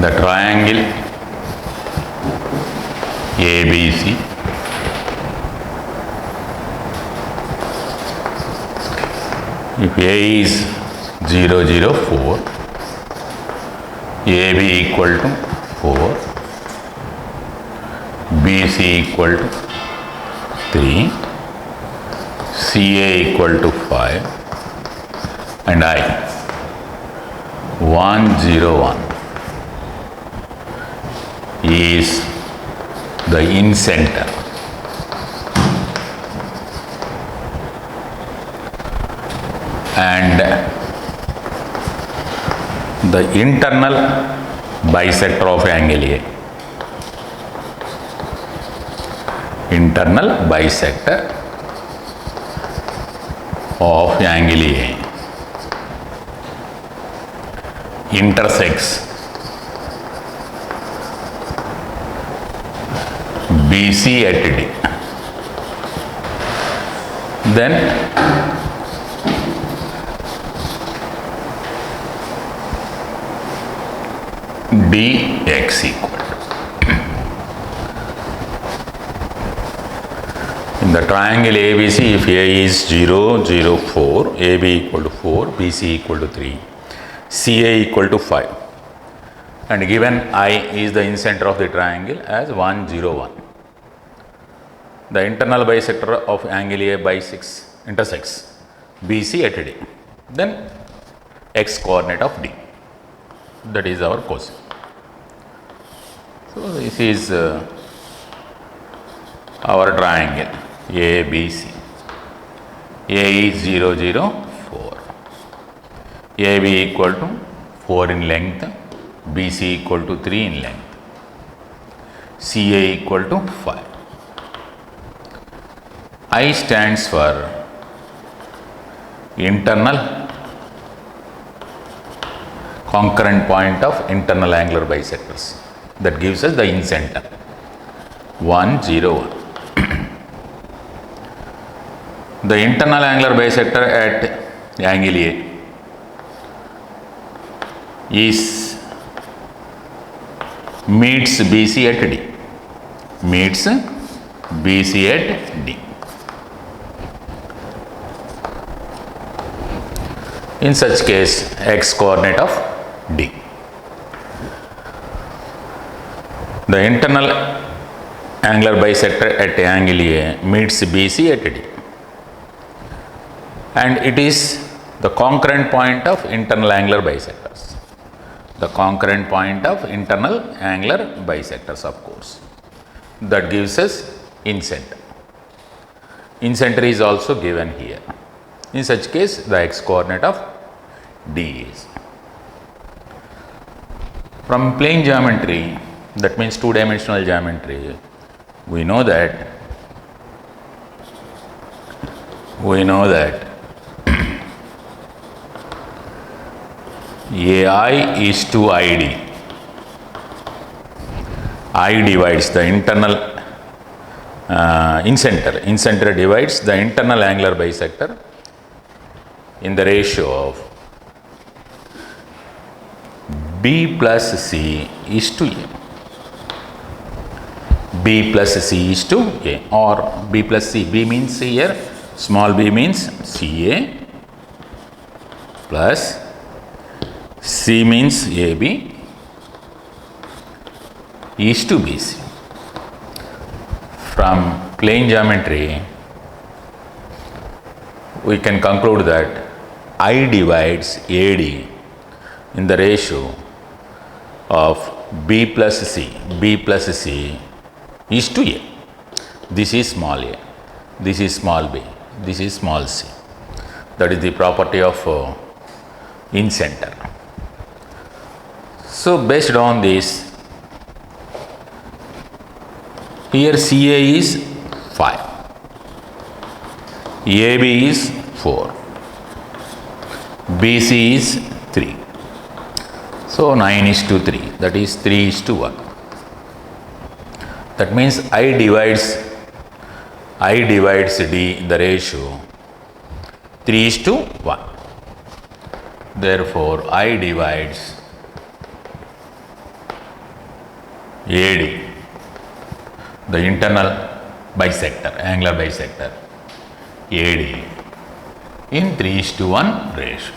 in the triangle ABC, if A is 0, 0, 4, AB equal to 4, BC equal to 3, CA equal to 5, and I 1, 0, 1 is the in-center. And the internal bisector of angle A. Internal bisector of angle A intersects BC at D. Then dx equal to, in the triangle ABC, if A is 0, 0, 4, AB equal to 4, BC equal to 3, CA equal to 5, and given I is the incenter of the triangle as 1, 0, 1. The internal bisector of angle A by 6 intersects BC at D. Then x coordinate of D. That is our question. So this is our triangle ABC. A is 0, 0, 4. AB equal to 4 in length. BC equal to 3 in length. CA equal to 5. I stands for internal concurrent point of internal angular bisectors. That gives us the incenter 1, 0, 1. The internal angular bisector at angle A is meets BC at D. Meets BC at D. In such case, x coordinate of D. The internal angular bisector at angle A meets BC at D, and it is the concurrent point of internal angular bisectors. The concurrent point of internal angular bisectors, of course. That gives us incenter. Incenter is also given here. In such case, the x coordinate of D is. From plane geometry, that means two-dimensional geometry, we know that AI is to ID. I divides the internal incenter. Incenter divides the internal angular bisector in the ratio of B plus C is to A. B plus C is to A, or B plus C. B means here, small b means CA plus C means AB is to BC. From plane geometry, we can conclude that I divides AD in the ratio of B plus C. B plus C is to A. This is small a, this is small b, this is small c. That is the property of incenter. So based on this, here CA is 5, AB is 4, BC is 3. So 9 is to 3, that is 3 is to 1. That means I divides D in the ratio 3 is to 1. Therefore, I divides AD, the internal bisector, angular bisector, AD in 3:1 ratio.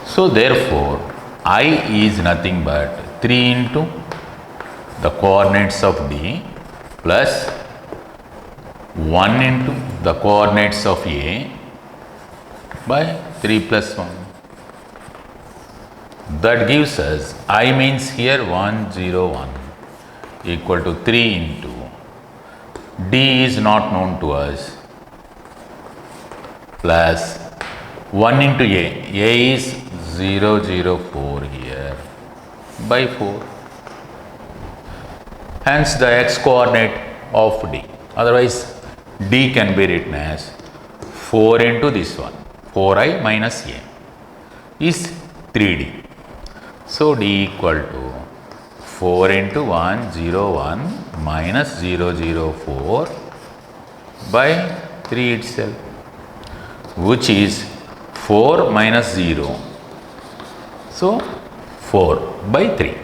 So therefore, I is nothing but 3 into the coordinates of D plus 1 into the coordinates of A by 3 plus 1. That gives us I means here 101 equal to 3 into D is not known to us plus 1 into A is 004 here by 4. Hence the x coordinate of D. Otherwise D can be written as 4 into this one, 4i minus A is 3D. So D equal to 4 into 101 minus 004 by 3 itself, which is 4 minus 0. So 4 by 3.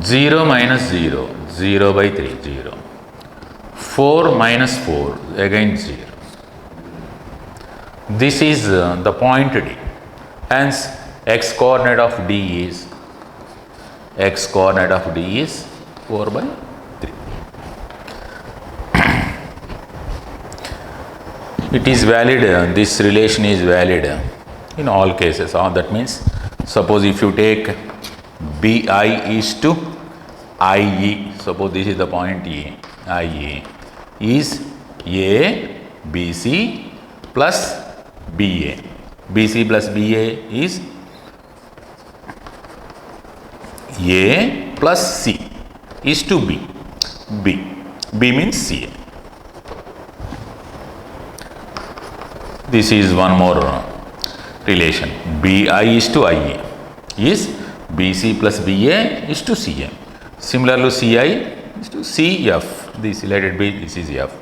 0 minus 0, 0 by 3, 0. 4 minus 4, again 0. This is the point D. Hence, x coordinate of D is 4 by 3. It is valid, this relation is valid in all cases. That means, suppose if you take BI is to IE, suppose this is the point E, IE is A, BC plus BA. BC plus BA is A plus C is to B. B means CA. This is one more relation. BI is to IE is BC plus BA is to CA. Similarly, CI is to CF. This let it be, this is F.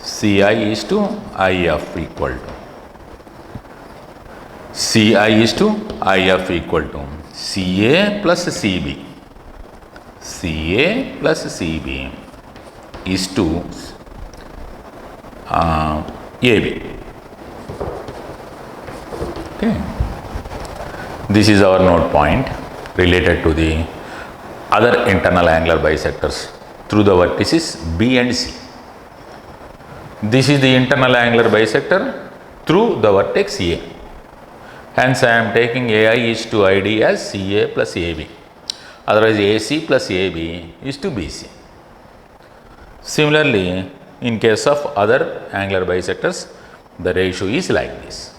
CI is to IF equal to. CI is to IF equal to CA plus CB. CA plus CB is to AB. Okay. This is our node point related to the other internal angular bisectors through the vertices B and C. This is the internal angular bisector through the vertex A. Hence, I am taking AI is to ID as CA plus AB. Otherwise, AC plus AB is to BC. Similarly, in case of other angular bisectors, the ratio is like this.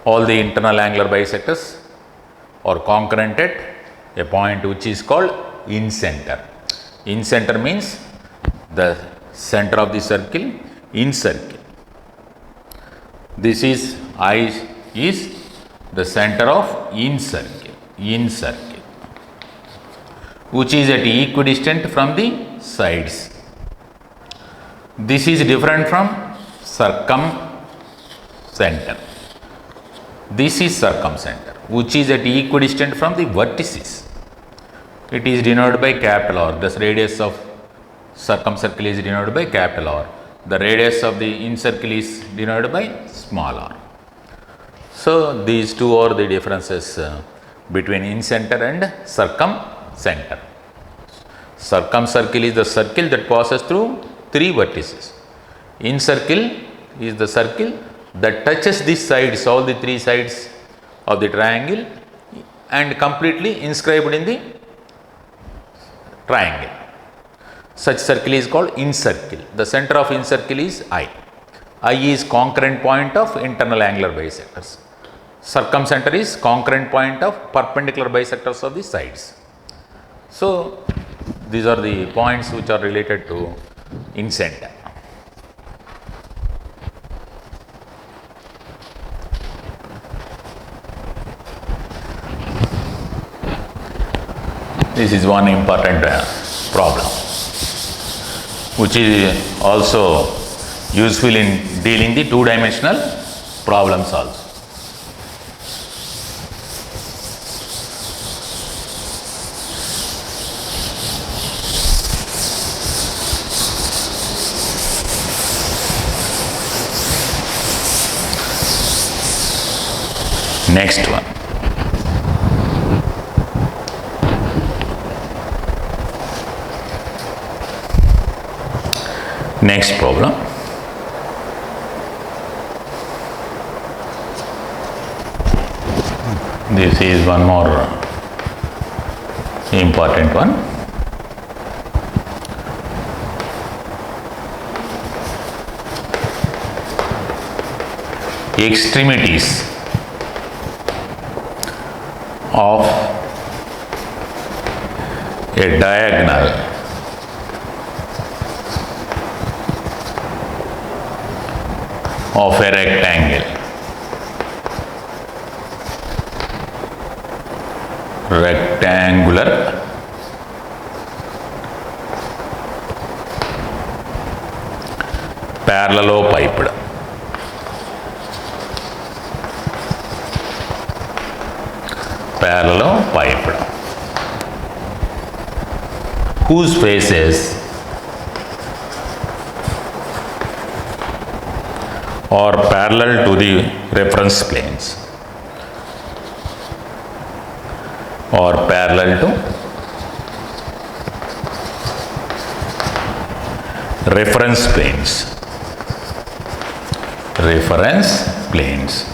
All the internal angular bisectors are concurrent at a point which is called incenter. Incenter means the center of the circle, in circle. This is I is the center of in circle, which is at equidistant from the sides. This is different from circumcenter. This is circumcenter, which is at equidistant from the vertices. It is denoted by capital R. Thus, radius of circumcircle is denoted by capital R. The radius of the incircle is denoted by small r. So, these two are the differences between incenter and circumcenter. Circumcircle is the circle that passes through 3 vertices. Incircle is the circle that touches the sides, all the 3 sides of the triangle, and completely inscribed in the triangle. Such circle is called incircle. The center of incircle is I. I is concurrent point of internal angular bisectors. Circumcenter is concurrent point of perpendicular bisectors of the sides. So, these are the points which are related to incenter. This is one important problem, which is also useful in dealing the 2-dimensional problems also. Next one. Next problem. This is one more important one. Extremities of a diagonal of a rectangle. Rectangular parallelopiped. Parallelopiped. Whose faces are parallel to the reference planes, or parallel to reference planes. Reference planes.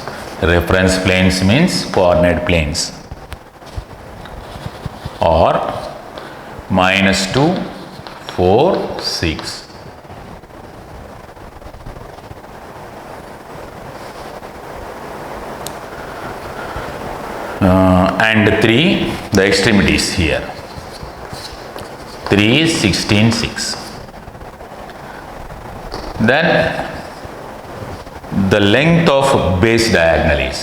Reference planes means coordinate planes. Or -2, 4, 6. And 3, the extremities here. 3 is 16, 6. Then the length of base diagonal is,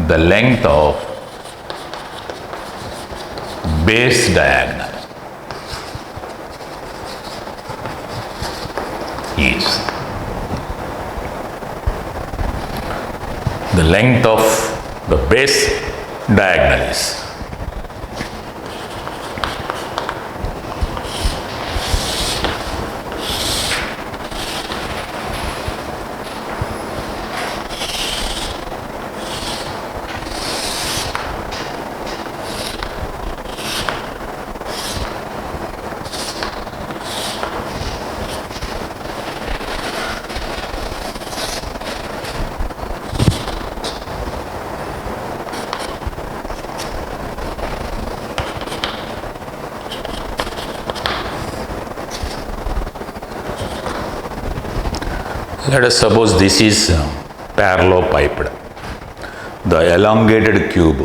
the length of base diagonal is, the length of the base diagonal is let us suppose this is parallelopiped. The elongated cube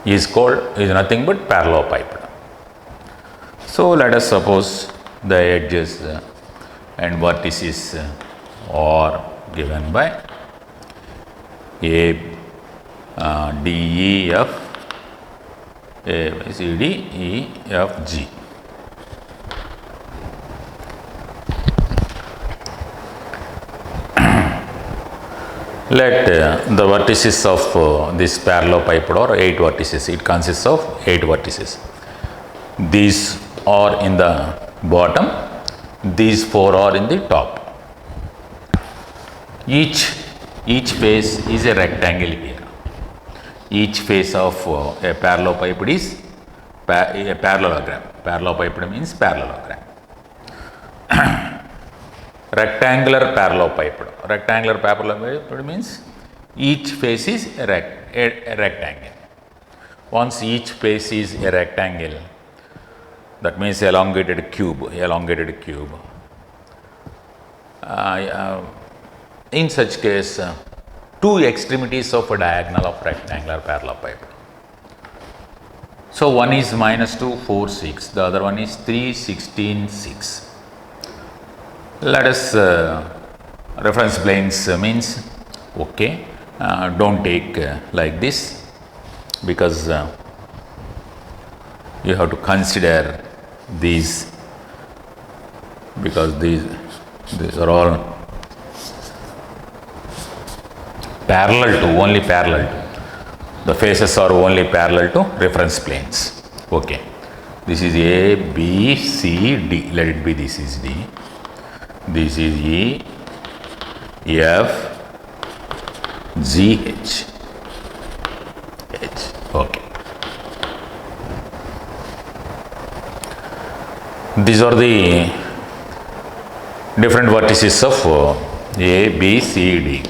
is nothing but parallelopiped. So let us suppose the edges and vertices are given by A, D, E, F, A, B, C, D, E, F, G. Let the vertices of this parallelopiped are 8 vertices. It consists of 8 vertices. These are in the bottom, these 4 are in the top. Each face is a rectangle here. Each face of a parallelopiped is a parallelogram. Parallelopiped means parallelogram. Rectangular parallelopiped. Rectangular parallelopiped means each face is a rectangle. Once each face is a rectangle, that means elongated cube. In such case, 2 extremities of a diagonal of rectangular parallelopiped. So one is -2, 4, 6. The other one is 3, 16, 6. Let us reference planes means okay. Don't take like this, because you have to consider these, because these are all only parallel to. The faces are only parallel to reference planes. Okay. This is A, B, C, D. Let it be this is D. This is E, F G H. Okay. These are the different vertices of A, B, C, D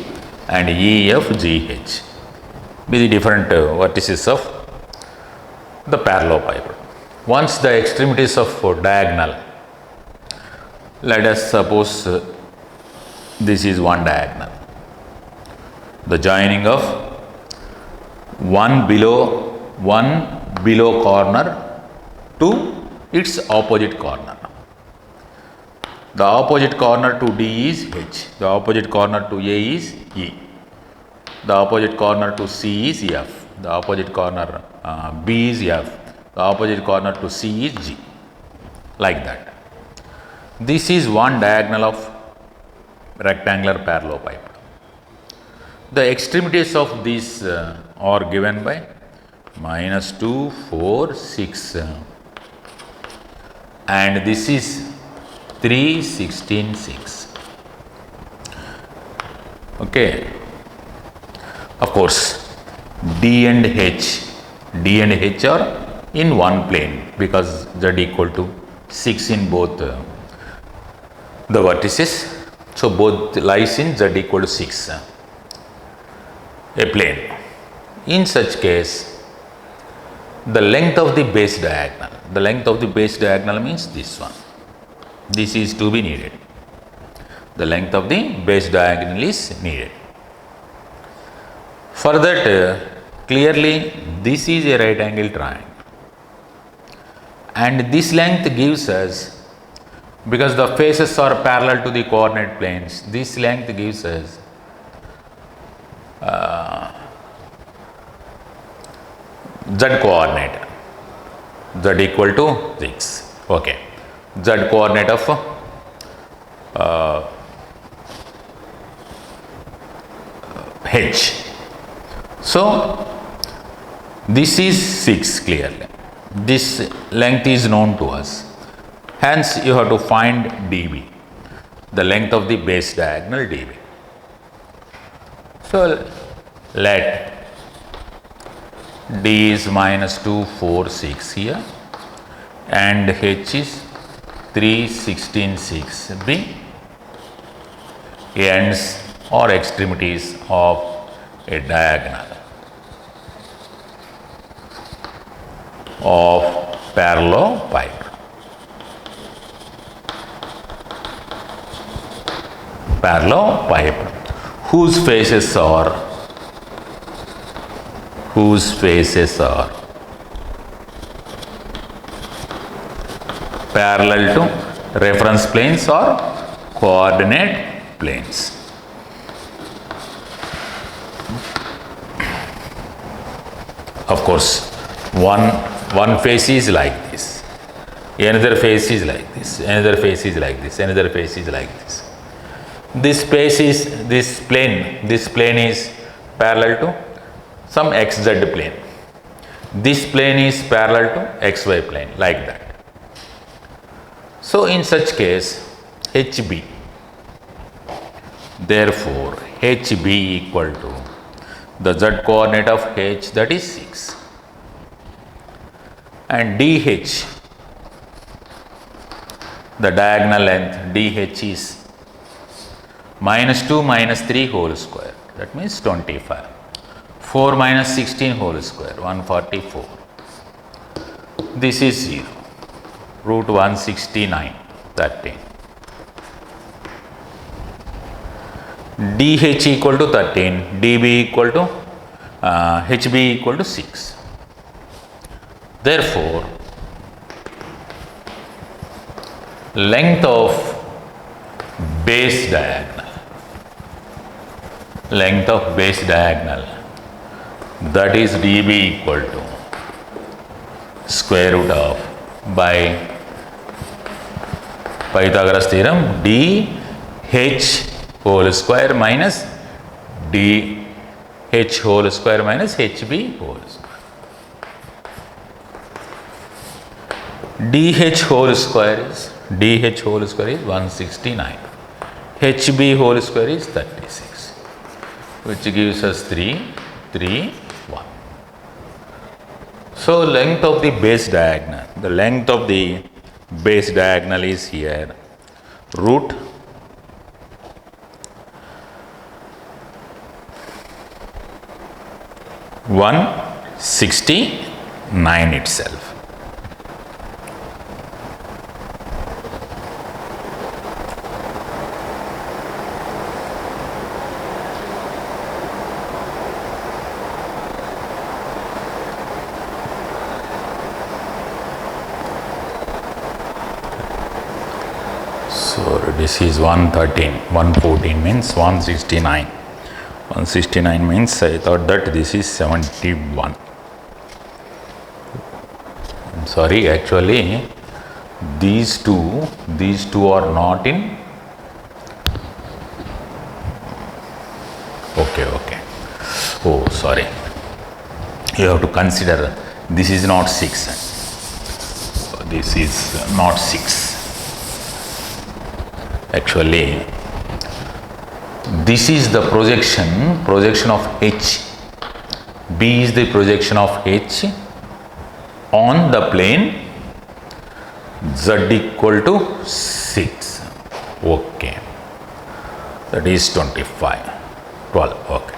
and E, F, G, H. Be the different vertices of the parallelepiped. Once the extremities of diagonal, let us suppose this is one diagonal. The joining of one below corner to its opposite corner. The opposite corner to D is H. The opposite corner to A is E. The opposite corner to C is F. The opposite corner B is F. The opposite corner to C is G. Like that. This is one diagonal of rectangular parallelepiped. The extremities of these are given by -2, 4, 6 and this is 3, 16, 6. Okay. Of course, D and H are in one plane because Z equal to 6 in both the vertices. So, both lies in Z equal to 6, a plane. In such case, the length of the base diagonal means this one. This is to be needed. The length of the base diagonal is needed. For that, clearly this is a right angle triangle and this length gives us, because the faces are parallel to the coordinate planes, this length gives us Z coordinate, Z equal to 6. Okay. Z coordinate of H. So, this is 6 clearly. This length is known to us. Hence, you have to find dB, the length of the base diagonal dB. So, let D is -2, 4, 6 here and H is 3, 16, 6 be ends or extremities of a diagonal of parallelepiped. Parallelepiped whose faces are parallel to reference planes or coordinate planes. Of course, one face is like this, another face is like this, another face is like this, another face is like this. This plane is parallel to some xz plane. This plane is parallel to xy plane, like that. So, in such case, HB, therefore, HB equal to the z coordinate of H, that is 6, and DH, the diagonal length DH is -2 -3 whole square, that means 25. 4 minus 16 whole square, 144. This is 0. Root 169, 13. DH equal to 13, DB equal to HB equal to 6. Therefore, length of base diagonal, that is dB equal to square root of by Pythagoras theorem dH whole square minus dH whole square minus HB whole square. DH whole square is 169. HB whole square is 36, which gives us 3, 3, 1. So length of the base diagonal, the length of the base diagonal is here root 169 itself. So this is 113, 114 means 169. 169 means I thought that this is 71. I'm sorry, actually these two are not in. Okay. Oh, sorry. You have to consider this is not 6. This is not 6. Actually, this is the projection of H. B is the projection of H on the plane Z equal to 6. Okay. That is 12. Okay.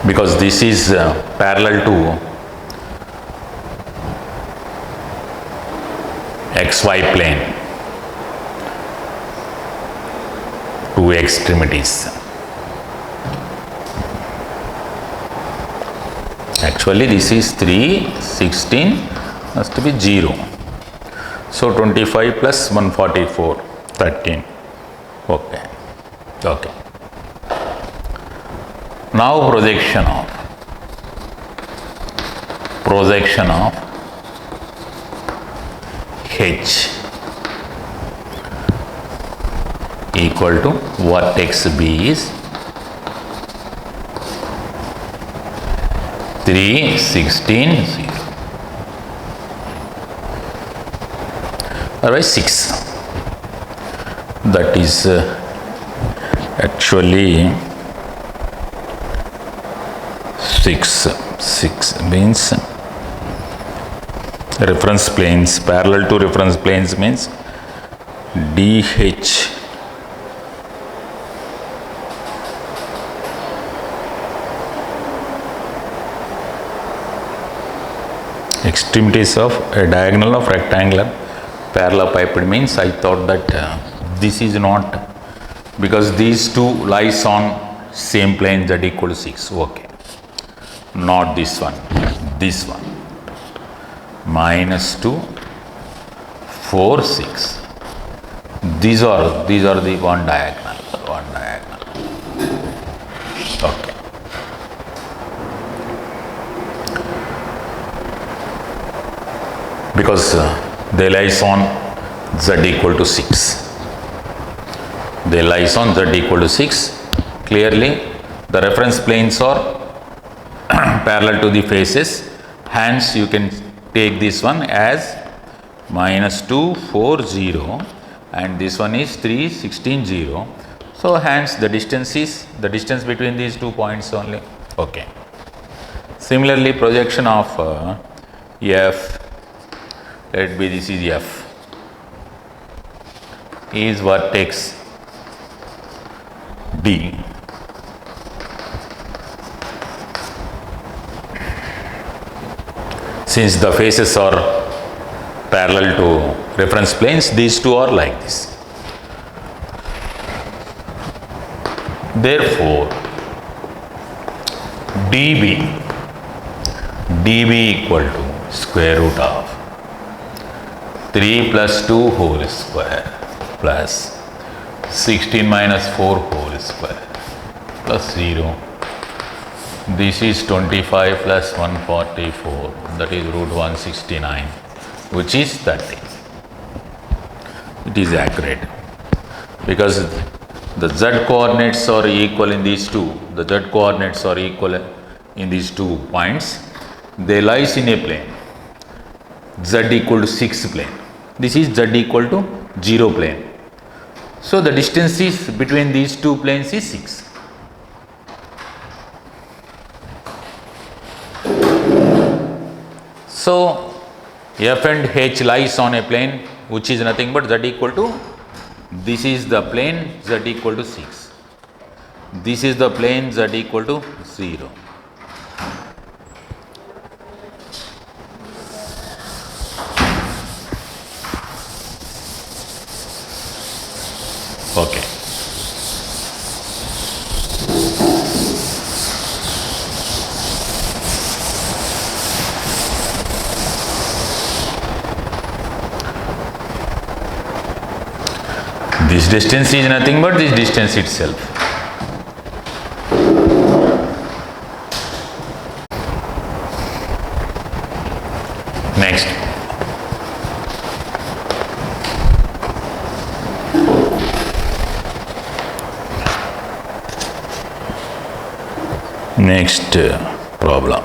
Because this is parallel to XY plane, two extremities. Actually this is 3, 16 has to be 0. So 25 plus 144, 13. Okay. Now projection of H equal to vertex B is 3, 16, 0. Otherwise 6. That is actually 6. 6 means reference planes, parallel to reference planes means DH extremities of a diagonal of rectangular parallelepiped means I thought that this is not, because these two lies on same plane Z equal to 6. Okay. Not this one. -2, 4, 6. These are the one diagonal. Okay. Because they lies on Z equal to 6. Clearly the reference planes are parallel to the faces. Hence you can take this one as -2, 4, 0 and this one is 3, 16, 0. So hence the distance is the distance between these 2 points only. Okay. Similarly, projection of F, let be this is F, is vertex D. Since the faces are parallel to reference planes, these two are like this. Therefore, dB equal to square root of 3 plus 2 whole square plus 16 minus 4 whole square plus 0. This is 25 plus 144, that is root 169, which is 30. It is accurate because the Z coordinates are equal in these two. The Z coordinates are equal in these 2 points. They lies in a plane. z equal to 6 plane. This is z equal to 0 plane. So the distance is between these two planes is 6. So f and h lies on a plane which is nothing but z equal to, this is the plane z equal to 6. This is the plane z equal to 0. Okay. This distance is nothing but this distance itself. Next. Next problem.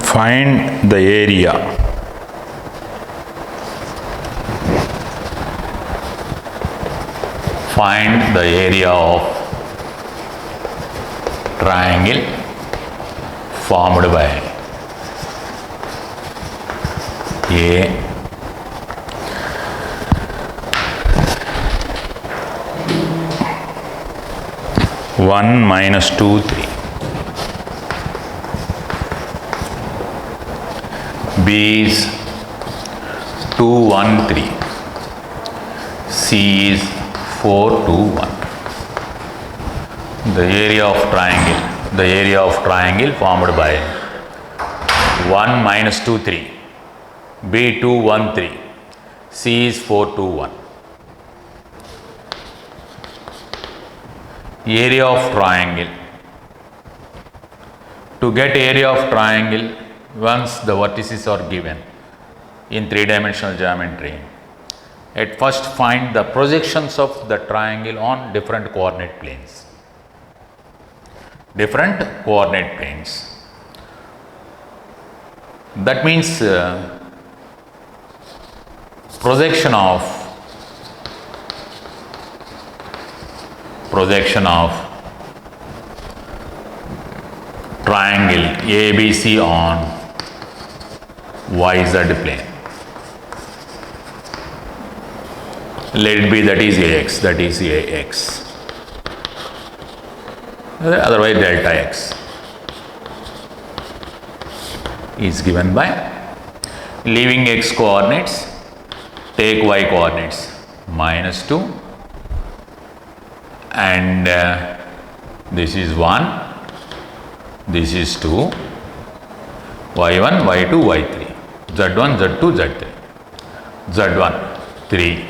Find the area of triangle formed by A, 1 minus 2 3, B is 2 1 3, C is 4 2 1. The area of triangle formed by 1 minus 2 3, B 2 1 3, C is 4 2 1. Area of triangle. To get area of triangle, once the vertices are given in three-dimensional geometry, at first find the projections of the triangle on different coordinate planes. That means projection of triangle ABC on YZ plane. Let it be that is AX. Otherwise delta x is given by leaving x coordinates, take y coordinates -2 and this is 1, this is 2, y1, y2, y3, z1, z2, z3, z1, 3,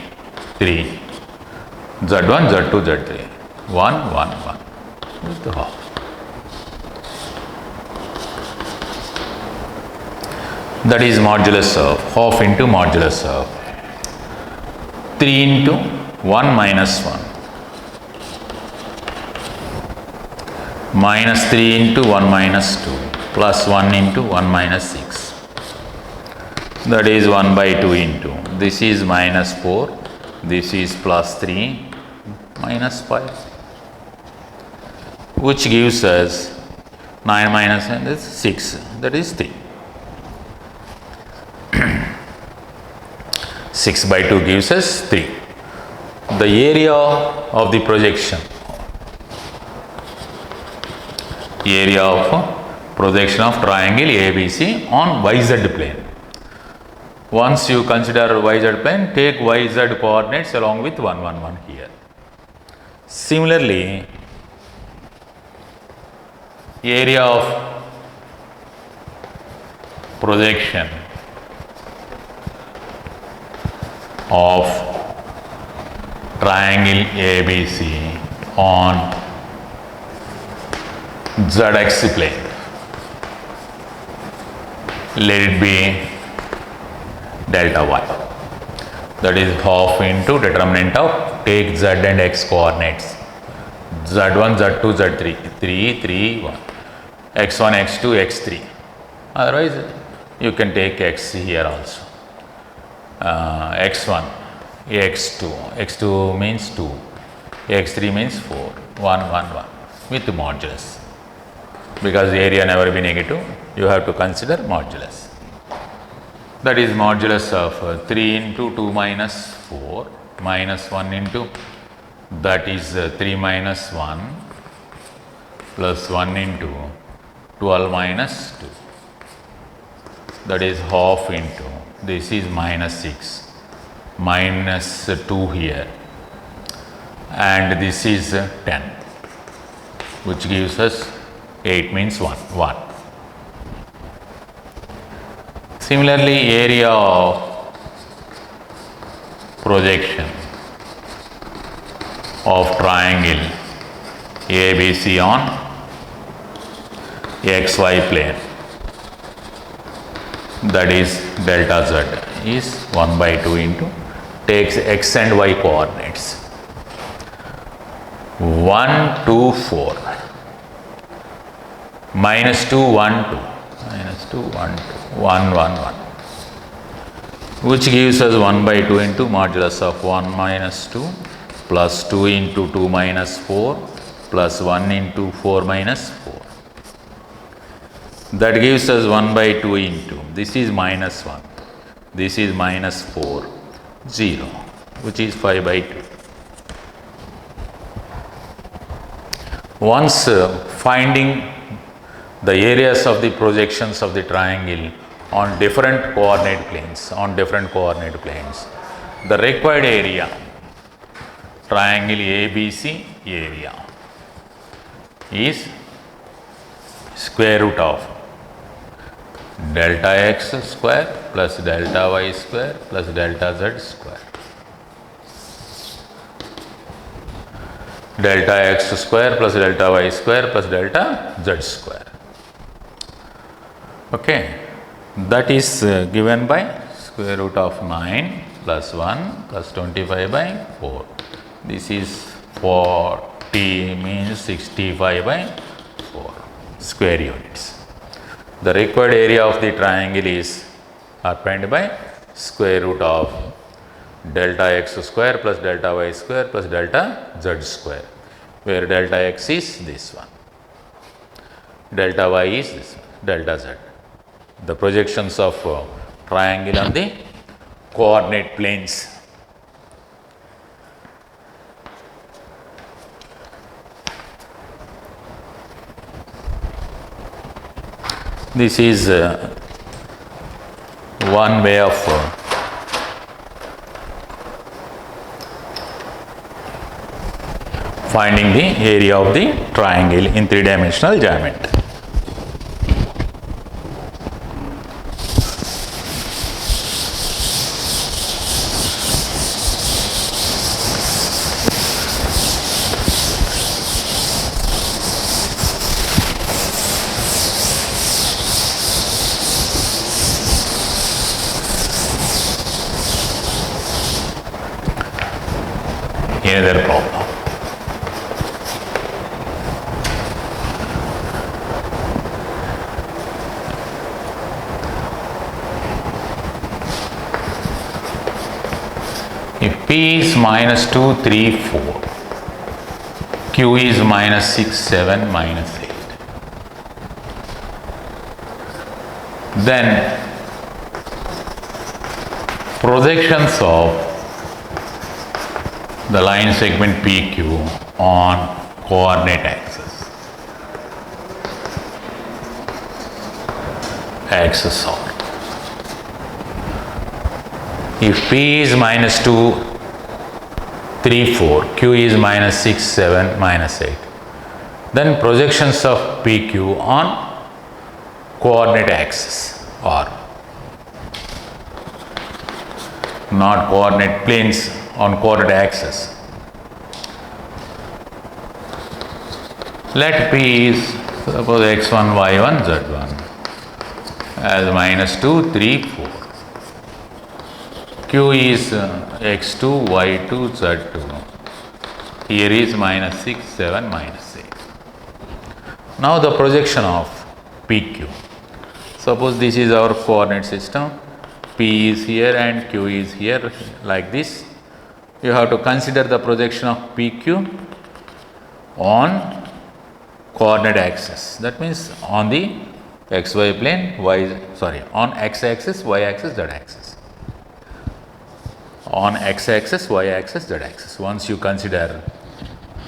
3, z1, z2, z3, 1, 1, 1. With the half. That is modulus of half into modulus of 3 into 1 minus 1 minus 3 into 1 minus 2 plus 1 into 1 minus 6. That is 1 by 2 into, this is minus 4, this is plus 3 minus 5, which gives us 9 minus 9, that is 6, that is 3. 6 by 2 gives us 3. The area of the projection of triangle ABC on YZ plane. Once you consider YZ plane, take YZ coordinates along with 1 1 1 here. Similarly, area of projection of triangle ABC on ZX plane. Let it be delta y. that is half into determinant of take z and x coordinates, z1, z2, z3, 3, 3, 1, x1, x2, x3. Otherwise, you can take x here also. X1, x2, x2 means 2, x3 means 4, 1, 1, 1 with modulus. Because the area never be negative, you have to consider modulus. That is modulus of 3 into 2 minus 4 minus 1 into, that is 3 minus 1 plus 1 into 12 minus 2. That is half into, this is minus 6, minus 2 here, and this is 10, which gives us 8 means 1. Similarly, area of projection of triangle ABC on XY plane, that is delta Z, is 1 by 2 into, takes x and y coordinates 1, 2, 4, minus 2, 1, 2, minus 2, 1, 2, 1, 1, 1, which gives us 1 by 2 into modulus of 1 minus 2 plus 2 into 2 minus 4 plus 1 into 4 minus 4. That gives us 1 by 2 into, this is minus 1, this is minus 4, 0, which is 5 by 2. Once finding the areas of the projections of the triangle on different coordinate planes, the required area, triangle ABC area, is square root of delta x square plus delta y square plus delta z square. Delta x square plus delta y square plus delta z square. Okay, that is given by square root of 9 plus 1 plus 25 by 4. This is 40 means 65 by 4 square units. The required area of the triangle is obtained by square root of delta x square plus delta y square plus delta z square, where delta x is this one, delta y is this one, delta z. The projections of triangle on the coordinate planes. This is one way of finding the area of the triangle in three-dimensional geometry. Another problem. If P is minus 2, 3, 4, Q is minus 6, 7, minus 8, then projections of the line segment PQ on coordinate axis are, if P is minus 2, 3, 4, Q is minus 6, 7, minus 8, then projections of PQ on coordinate axis are, not coordinate planes, on coordinate axis. Let P is suppose x1, y1, z1 as minus 2, 3, 4. Q is x2, y2, z2. Here is minus 6, 7, minus 8. Now the projection of PQ. Suppose this is our coordinate system. P is here and Q is here, like this. You have to consider the projection of PQ on coordinate axis. That means on the xy plane, on x-axis, y-axis, z-axis. On x-axis, y-axis, z-axis. Once you consider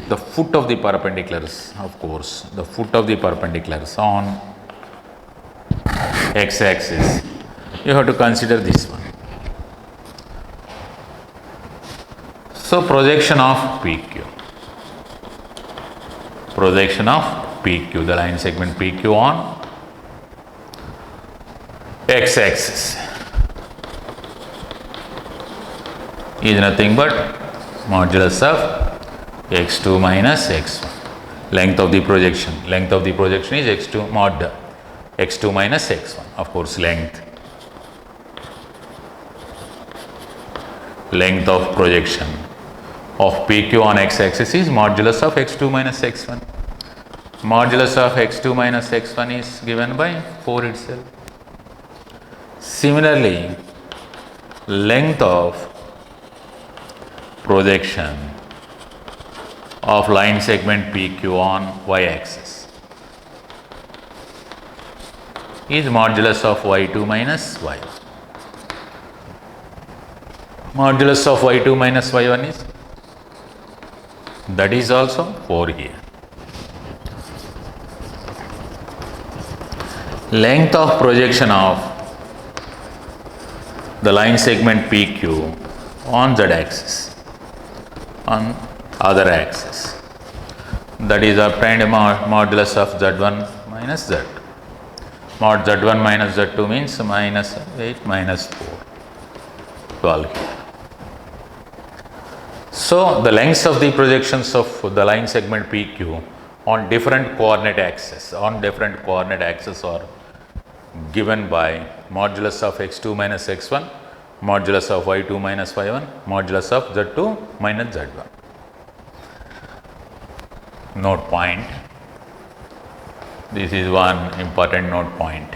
the foot of the perpendiculars, of course, the foot of the perpendiculars on x-axis, you have to consider this one. So projection of PQ. Projection of PQ, the line segment PQ on x-axis is nothing but modulus of x2 minus x1. Length of the projection. Length of the projection is x2 mod x2 minus x1. Of course, length of projection of PQ on x-axis is modulus of x2 minus x1. Modulus of x2 minus x1 is given by 4 itself. Similarly, length of projection of line segment PQ on y-axis is modulus of y2 minus y1. Modulus of y2 minus y1 is, that is also 4 here. Length of projection of the line segment PQ on z-axis, on other axis, that is obtained modulus of z1 minus z2. Mod z1 minus z2 means minus 8 minus 4, 12 here. So the lengths of the projections of the line segment PQ on different coordinate axes, are given by modulus of x2 minus x1, modulus of y2 minus y1, modulus of z2 minus z1. Note point. This is one important note point.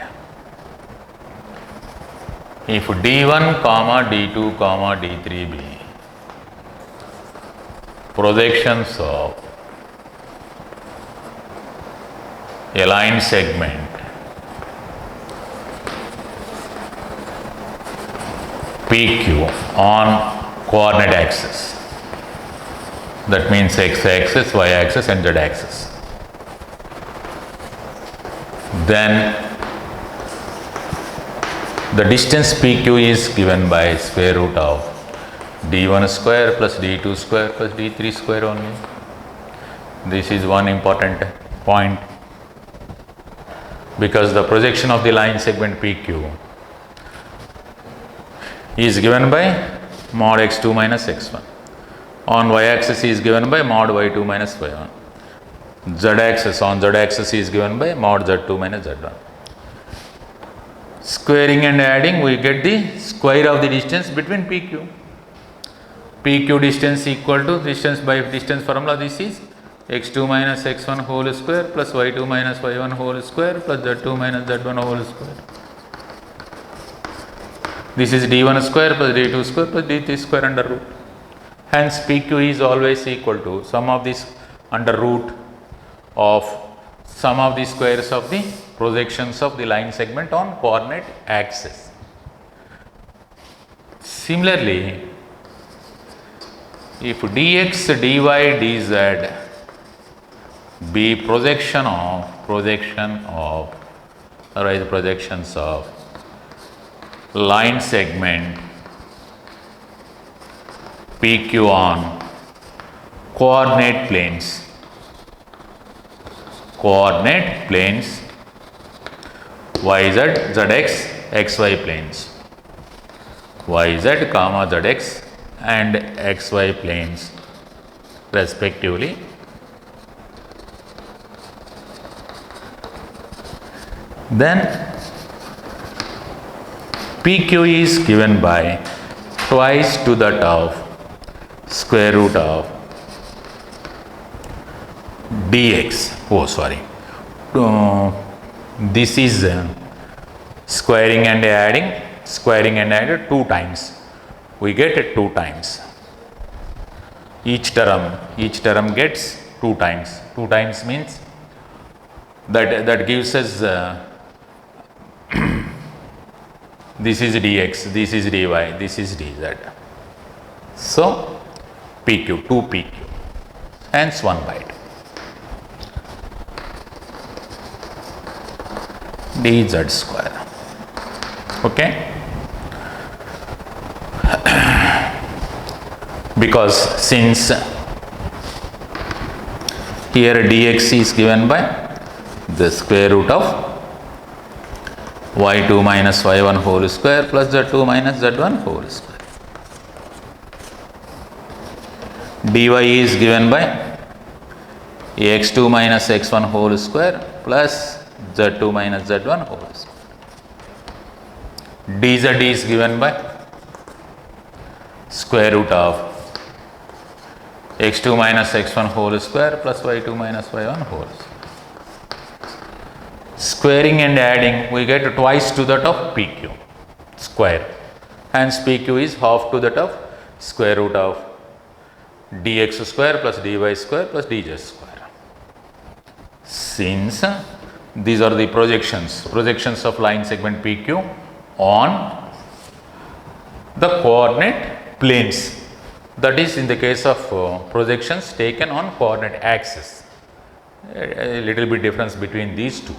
If D1, D2, D3 be projections of a line segment PQ on coordinate axis, that means x-axis, y-axis and z-axis, then the distance PQ is given by square root of d1 square plus d2 square plus d3 square only. This is one important point, because the projection of the line segment PQ is given by mod x2 minus x1. On y-axis is given by mod y2 minus y1. On z-axis is given by mod z2 minus z1. Squaring and adding, we get the square of the distance between PQ. PQ distance equal to distance by distance formula. This is x2 minus x1 whole square plus y2 minus y1 whole square plus z2 minus z1 whole square. This is d1 square plus d2 square plus d3 square under root. Hence, PQ is always equal to sum of this under root of sum of the squares of the projections of the line segment on coordinate axis. Similarly, if dx, dy, dz be projections of line segment PQ on coordinate planes yz, zx, xy planes, yz, zx and xy planes respectively, then PQ is given by twice to that of square root of dx. Oh, sorry. This is squaring and adding. Squaring and added 2 times. We get it 2 times. Each term gets 2 times. 2 times means that gives us this is dx, this is dy, this is dz. So pq, 2 pq, hence 1 by 2 dz square. Okay. Because since here dx is given by the square root of y2 minus y1 whole square plus z2 minus z1 whole square. dy is given by x2 minus x1 whole square plus z2 minus z1 whole square. dz is given by square root of x2 minus x1 whole square plus y2 minus y1 whole square. Squaring and adding, we get twice to that of pq square. Hence pq is half to that of square root of dx square plus dy square plus dz square. Since these are the projections of line segment pq on the coordinate planes. That is in the case of projections taken on coordinate axis. A little bit difference between these two.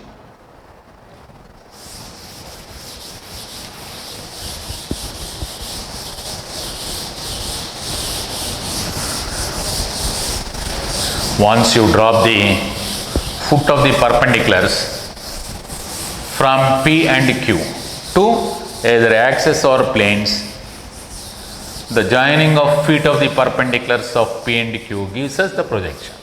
Once you drop the foot of the perpendiculars from P and Q to either axis or planes, the joining of feet of the perpendiculars of P and Q gives us the projection.